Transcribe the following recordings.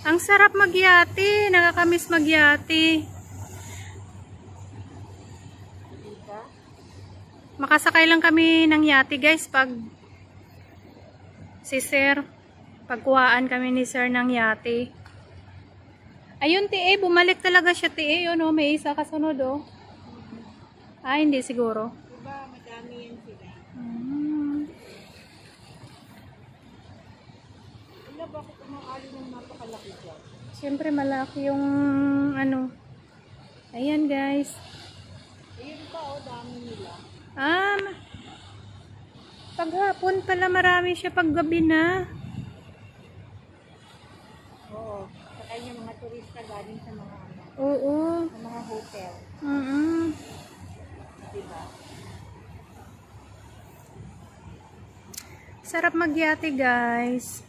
Ang sarap magyati. Nakakamiss magyati. Makasakay lang kami ng yati guys pag si sir. Pagkuhaan kami ni sir ng yati. Ayun tie, bumalik talaga siya tie. Yun o, may isa kasunod o. Ay, hindi siguro. Diba, madami yan sila. Wala, bakit umakali ng napakalaki dyan? Siyempre malaki yung ano. Ayan guys. Ayun pa o, dami nila. Paghapon pala marami siya, paggabi na. Oo. Saka yung mga turista galing sa mga ano. Oo. Sa mga hotel. Diba? Sarap magyati guys.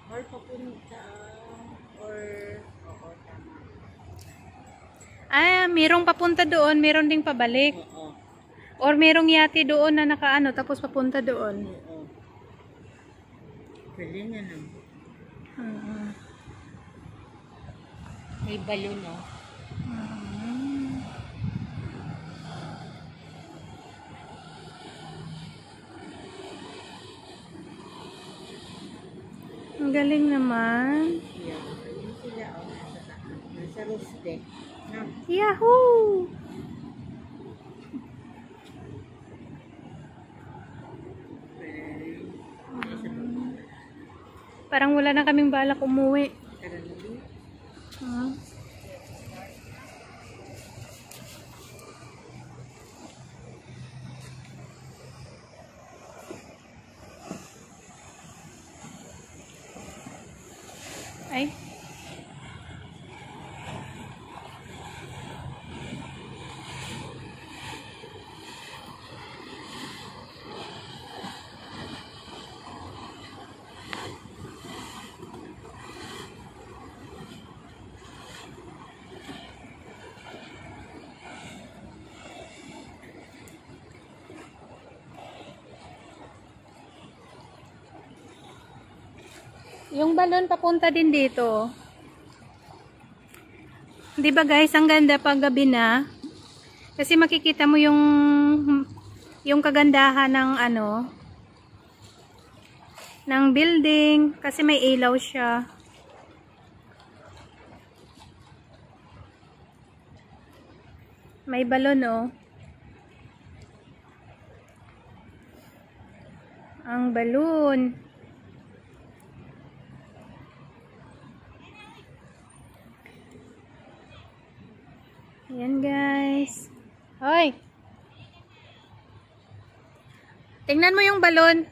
Or papunta. Or, oo, tama. Merong papunta doon, meron ding pabalik. Oo. Or merong yati doon na nakaano, tapos papunta doon. Oo. Galing na naman. May balon o. Ang galing naman. Yeah. Ayun sila o. Nasa roof deck. No? Yahoo! Parang wala na kaming balak umuwi. Ay. Yung balon papunta din dito. 'Di ba guys, ang ganda pag gabi na. Kasi makikita mo yung kagandahan ng ano, ng building kasi may ilaw siya. May balon oh. Ang balon. Ayan guys. Hoy! Tingnan mo yung balon.